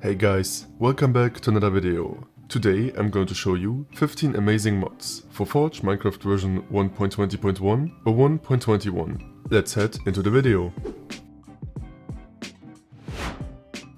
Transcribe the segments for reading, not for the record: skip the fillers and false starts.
Hey guys, welcome back to another video. Today I'm going to show you 15 amazing mods for Forge Minecraft version 1.20.1 or 1.21. Let's head into the video.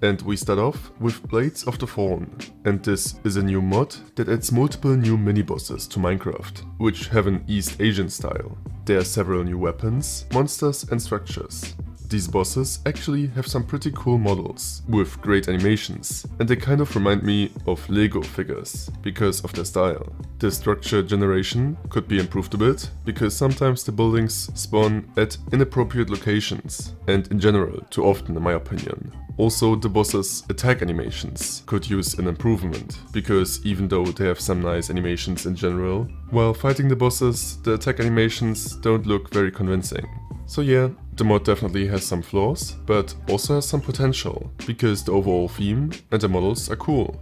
And we start off with Blades of the Fallen, and this is a new mod that adds multiple new mini-bosses to Minecraft, which have an East Asian style. There are several new weapons, monsters and structures. These bosses actually have some pretty cool models, with great animations, and they kind of remind me of Lego figures, because of their style. The structure generation could be improved a bit, because sometimes the buildings spawn at inappropriate locations, and in general too often in my opinion. Also, the boss's attack animations could use an improvement, because even though they have some nice animations in general, while fighting the bosses, the attack animations don't look very convincing. So yeah, the mod definitely has some flaws, but also has some potential, because the overall theme and the models are cool.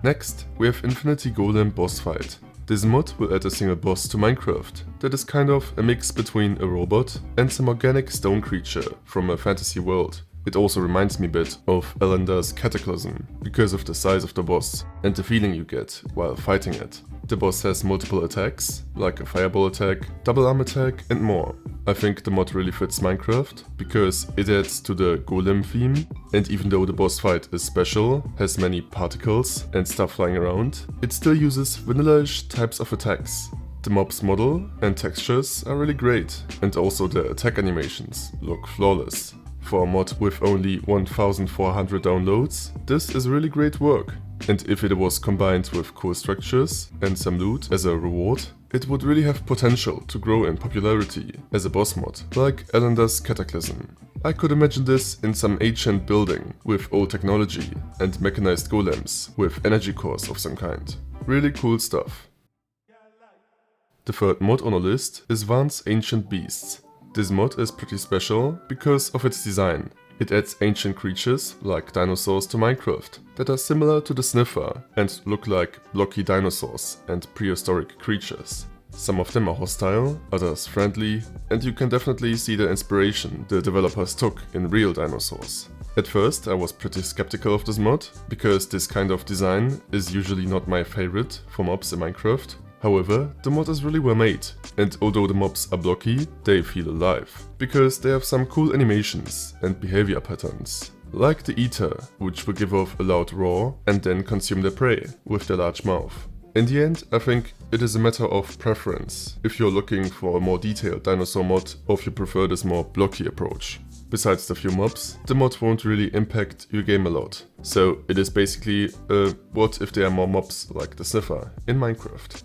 Next, we have Infinity Golem boss fight. This mod will add a single boss to Minecraft that is kind of a mix between a robot and some organic stone creature from a fantasy world. It also reminds me a bit of Elender's Cataclysm, because of the size of the boss and the feeling you get while fighting it. The boss has multiple attacks, like a fireball attack, double arm attack and more. I think the mod really fits Minecraft, because it adds to the Golem theme, and even though the boss fight is special, has many particles and stuff flying around, it still uses vanilla-ish types of attacks. The mob's model and textures are really great, and also the attack animations look flawless. For a mod with only 1400 downloads, this is really great work. And if it was combined with cool structures and some loot as a reward, it would really have potential to grow in popularity as a boss mod, like Elender's Cataclysm. I could imagine this in some ancient building with old technology and mechanized golems with energy cores of some kind. Really cool stuff. The third mod on our list is Vaughn's Ancient Beasts. This mod is pretty special because of its design. It adds ancient creatures like dinosaurs to Minecraft that are similar to the Sniffer and look like blocky dinosaurs and prehistoric creatures. Some of them are hostile, others friendly, and you can definitely see the inspiration the developers took in real dinosaurs. At first I was pretty skeptical of this mod, because this kind of design is usually not my favorite for mobs in Minecraft. However, the mod is really well made, and although the mobs are blocky, they feel alive, because they have some cool animations and behavior patterns. Like the Eater, which will give off a loud roar and then consume their prey with their large mouth. In the end, I think it is a matter of preference, if you're looking for a more detailed dinosaur mod or if you prefer this more blocky approach. Besides the few mobs, the mod won't really impact your game a lot. So it is basically what if there are more mobs like the Sniffer in Minecraft.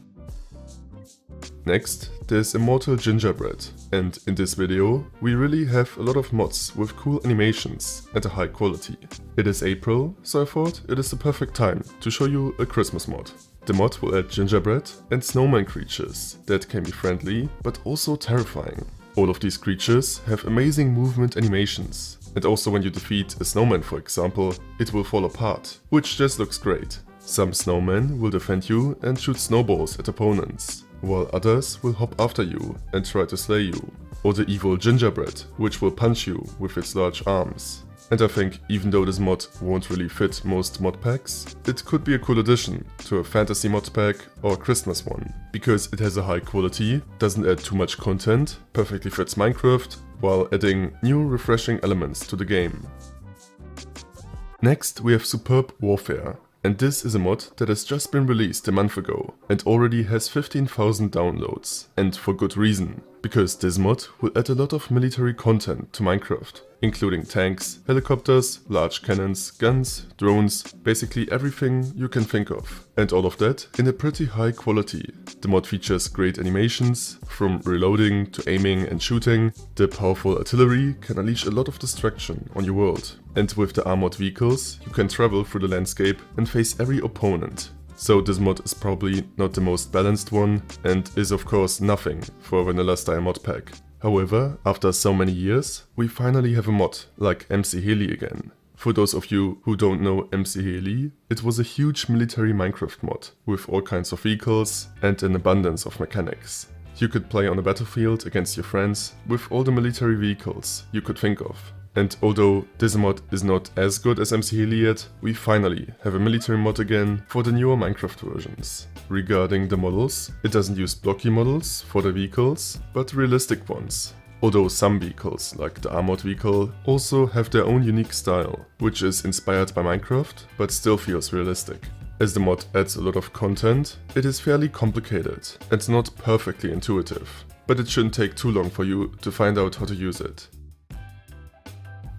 Next, there's Immortal Gingerbread, and in this video we really have a lot of mods with cool animations and a high quality. It is April, so I thought it is the perfect time to show you a Christmas mod. The mod will add gingerbread and snowman creatures that can be friendly but also terrifying. All of these creatures have amazing movement animations, and also when you defeat a snowman for example, it will fall apart, which just looks great. Some snowmen will defend you and shoot snowballs at opponents, while others will hop after you and try to slay you. Or the evil gingerbread, which will punch you with its large arms. And I think even though this mod won't really fit most mod packs, it could be a cool addition to a fantasy mod pack or a Christmas one, because it has a high quality, doesn't add too much content, perfectly fits Minecraft, while adding new refreshing elements to the game. Next we have Superb Warfare. And this is a mod that has just been released a month ago and already has 15,000 downloads. And for good reason, because this mod will add a lot of military content to Minecraft, including tanks, helicopters, large cannons, guns, drones, basically everything you can think of. And all of that in a pretty high quality. The mod features great animations, from reloading to aiming and shooting. The powerful artillery can unleash a lot of destruction on your world. And with the armored vehicles, you can travel through the landscape and face every opponent. So this mod is probably not the most balanced one, and is of course nothing for a vanilla style mod pack. However, after so many years, we finally have a mod like MC Heli again. For those of you who don't know MC Heli, it was a huge military Minecraft mod, with all kinds of vehicles and an abundance of mechanics. You could play on a battlefield against your friends with all the military vehicles you could think of. And although this mod is not as good as MC Healy yet, we finally have a military mod again for the newer Minecraft versions. Regarding the models, it doesn't use blocky models for the vehicles, but realistic ones. Although some vehicles, like the armored vehicle, also have their own unique style, which is inspired by Minecraft, but still feels realistic. As the mod adds a lot of content, it is fairly complicated and not perfectly intuitive, but it shouldn't take too long for you to find out how to use it.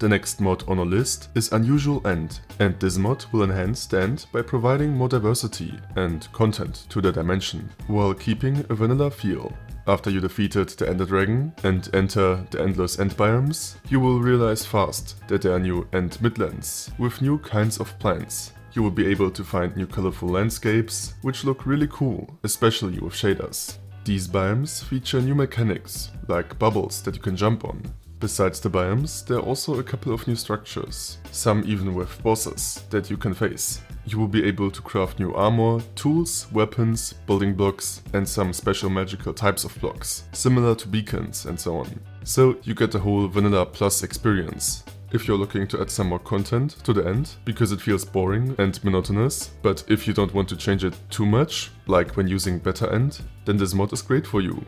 The next mod on our list is Unusual End, and this mod will enhance the end by providing more diversity and content to the dimension, while keeping a vanilla feel. After you defeated the Ender Dragon and enter the endless end biomes, you will realize fast that there are new end midlands with new kinds of plants. You will be able to find new colorful landscapes, which look really cool, especially with shaders. These biomes feature new mechanics, like bubbles that you can jump on. Besides the biomes, there are also a couple of new structures, some even with bosses that you can face. You will be able to craft new armor, tools, weapons, building blocks, and some special magical types of blocks, similar to beacons and so on. So you get the whole Vanilla Plus experience. If you're looking to add some more content to the end, because it feels boring and monotonous, but if you don't want to change it too much, like when using Better End, then this mod is great for you.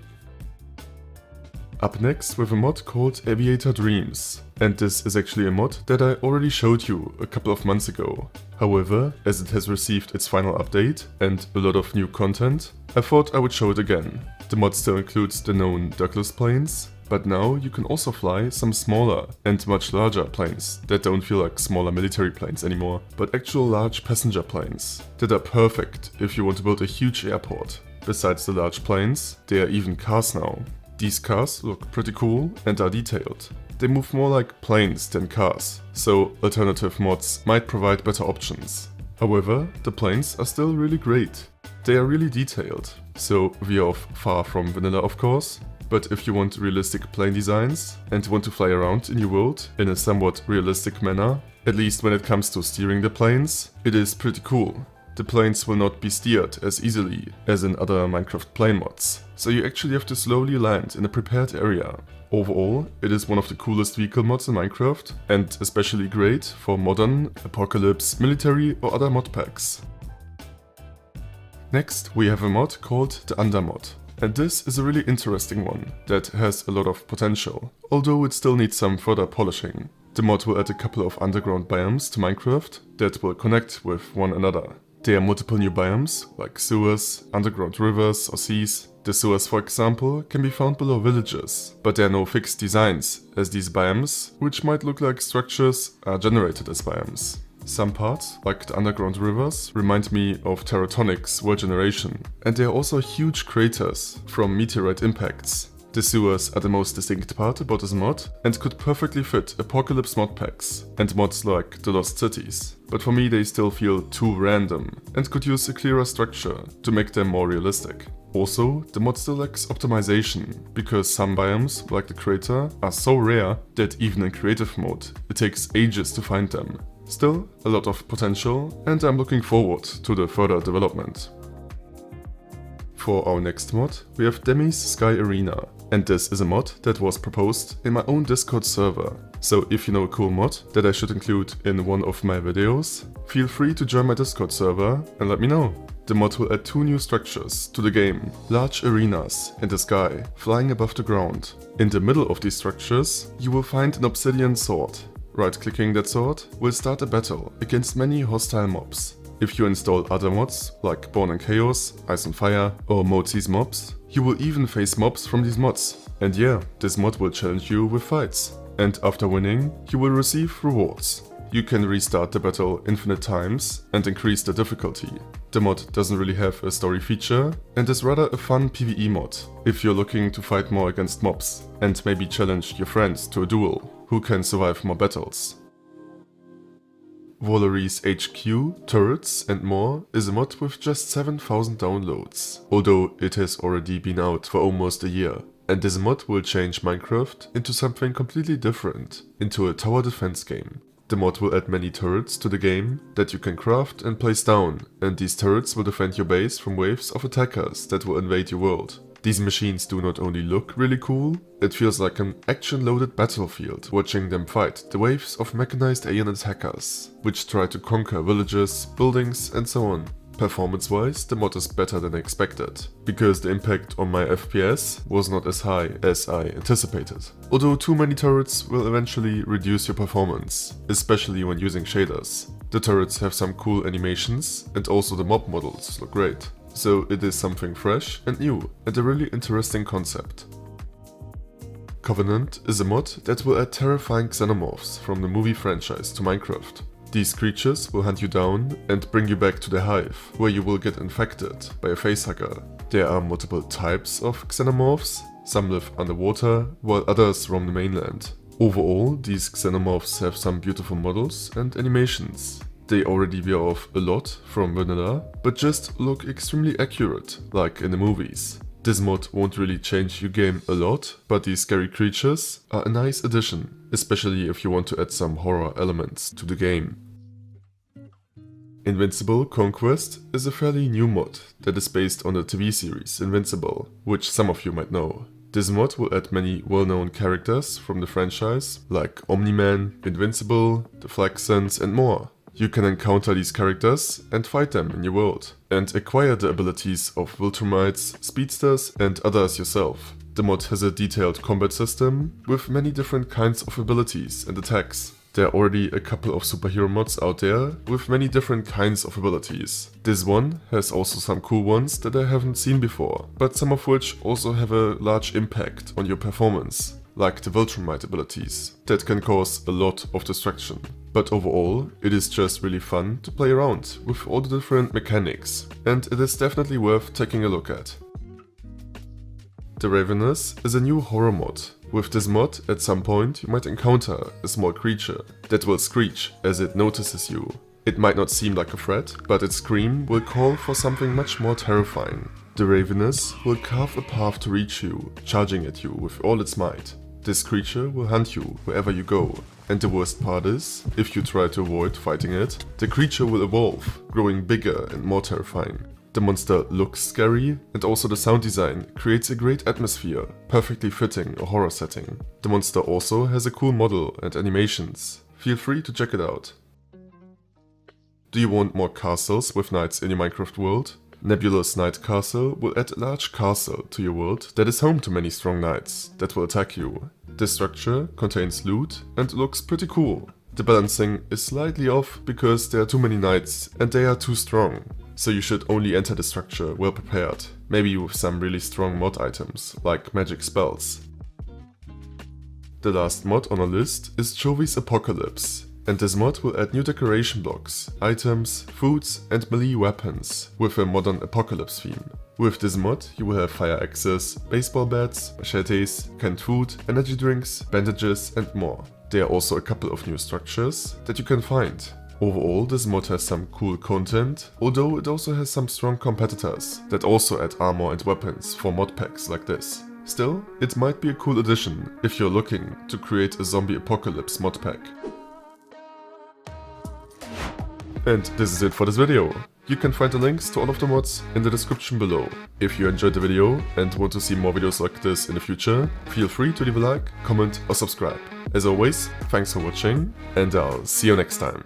Up next with a mod called Aviator Dreams, and this is actually a mod that I already showed you a couple of months ago. However, as it has received its final update and a lot of new content, I thought I would show it again. The mod still includes the known Douglas planes, but now you can also fly some smaller and much larger planes that don't feel like smaller military planes anymore, but actual large passenger planes that are perfect if you want to build a huge airport. Besides the large planes, there are even cars now. These cars look pretty cool and are detailed. They move more like planes than cars, so alternative mods might provide better options. However, the planes are still really great. They are really detailed, so we are far from vanilla of course, but if you want realistic plane designs and want to fly around in your world in a somewhat realistic manner, at least when it comes to steering the planes, it is pretty cool. The planes will not be steered as easily as in other Minecraft plane mods, so you actually have to slowly land in a prepared area. Overall, it is one of the coolest vehicle mods in Minecraft, and especially great for modern, apocalypse, military or other mod packs. Next, we have a mod called the Undermod. And this is a really interesting one that has a lot of potential, although it still needs some further polishing. The mod will add a couple of underground biomes to Minecraft that will connect with one another. There are multiple new biomes, like sewers, underground rivers or seas. The sewers, for example, can be found below villages, but there are no fixed designs, as these biomes, which might look like structures, are generated as biomes. Some parts, like the underground rivers, remind me of Terratonic's World Generation, and there are also huge craters from meteorite impacts. The sewers are the most distinct part about this mod and could perfectly fit apocalypse mod packs and mods like the Lost Cities, but for me they still feel too random and could use a clearer structure to make them more realistic. Also, the mod still lacks optimization, because some biomes, like the crater, are so rare that even in creative mode it takes ages to find them. Still, a lot of potential, and I'm looking forward to the further development. For our next mod, we have Demi's Sky Arena, and this is a mod that was proposed in my own Discord server. So if you know a cool mod that I should include in one of my videos, feel free to join my Discord server and let me know. The mod will add 2 new structures to the game, large arenas in the sky, flying above the ground. In the middle of these structures, you will find an obsidian sword. Right-clicking that sword will start a battle against many hostile mobs. If you install other mods, like Born in Chaos, Ice on Fire or Mozi's mobs, you will even face mobs from these mods. And yeah, this mod will challenge you with fights. And after winning, you will receive rewards. You can restart the battle infinite times and increase the difficulty. The mod doesn't really have a story feature and is rather a fun PvE mod if you're looking to fight more against mobs and maybe challenge your friends to a duel who can survive more battles. Warlery's HQ, turrets and more is a mod with just 7,000 downloads, although it has already been out for almost a year. And this mod will change Minecraft into something completely different, into a tower defense game. The mod will add many turrets to the game that you can craft and place down, and these turrets will defend your base from waves of attackers that will invade your world. These machines do not only look really cool, it feels like an action-loaded battlefield watching them fight the waves of mechanized alien attackers, which try to conquer villages, buildings and so on. Performance-wise, the mod is better than expected, because the impact on my FPS was not as high as I anticipated. Although too many turrets will eventually reduce your performance, especially when using shaders. The turrets have some cool animations and also the mob models look great. So it is something fresh and new and a really interesting concept. Covenant is a mod that will add terrifying xenomorphs from the movie franchise to Minecraft. These creatures will hunt you down and bring you back to the hive, where you will get infected by a facehugger. There are multiple types of xenomorphs, some live underwater, while others roam the mainland. Overall, these xenomorphs have some beautiful models and animations. They already veer off a lot from vanilla, but just look extremely accurate, like in the movies. This mod won't really change your game a lot, but these scary creatures are a nice addition, especially if you want to add some horror elements to the game. Invincible Conquest is a fairly new mod that is based on the TV series Invincible, which some of you might know. This mod will add many well-known characters from the franchise, like Omni-Man, Invincible, the Flaxons and more. You can encounter these characters and fight them in your world, and acquire the abilities of Viltrumites, Speedsters and others yourself. The mod has a detailed combat system with many different kinds of abilities and attacks. There are already a couple of superhero mods out there with many different kinds of abilities. This one has also some cool ones that I haven't seen before, but some of which also have a large impact on your performance, like the Viltrumite abilities, that can cause a lot of destruction. But overall, it is just really fun to play around with all the different mechanics, and it is definitely worth taking a look at. The Ravenous is a new horror mod. With this mod, at some point you might encounter a small creature that will screech as it notices you. It might not seem like a threat, but its scream will call for something much more terrifying. The Ravenous will carve a path to reach you, charging at you with all its might. This creature will hunt you wherever you go, and the worst part is, if you try to avoid fighting it, the creature will evolve, growing bigger and more terrifying. The monster looks scary, and also the sound design creates a great atmosphere, perfectly fitting a horror setting. The monster also has a cool model and animations. Feel free to check it out. Do you want more castles with knights in your Minecraft world? Nebulus Knight Castle will add a large castle to your world that is home to many strong knights that will attack you. This structure contains loot and looks pretty cool. The balancing is slightly off because there are too many knights and they are too strong. So you should only enter the structure well prepared, maybe with some really strong mod items, like magic spells. The last mod on our list is Chovy's Apocalypse. And this mod will add new decoration blocks, items, foods and melee weapons with a modern apocalypse theme. With this mod you will have fire axes, baseball bats, machetes, canned food, energy drinks, bandages and more. There are also a couple of new structures that you can find. Overall, this mod has some cool content, although it also has some strong competitors that also add armor and weapons for mod packs like this. Still, it might be a cool addition if you're looking to create a zombie apocalypse mod pack. And this is it for this video. You can find the links to all of the mods in the description below. If you enjoyed the video and want to see more videos like this in the future, feel free to leave a like, comment or subscribe. As always, thanks for watching and I'll see you next time.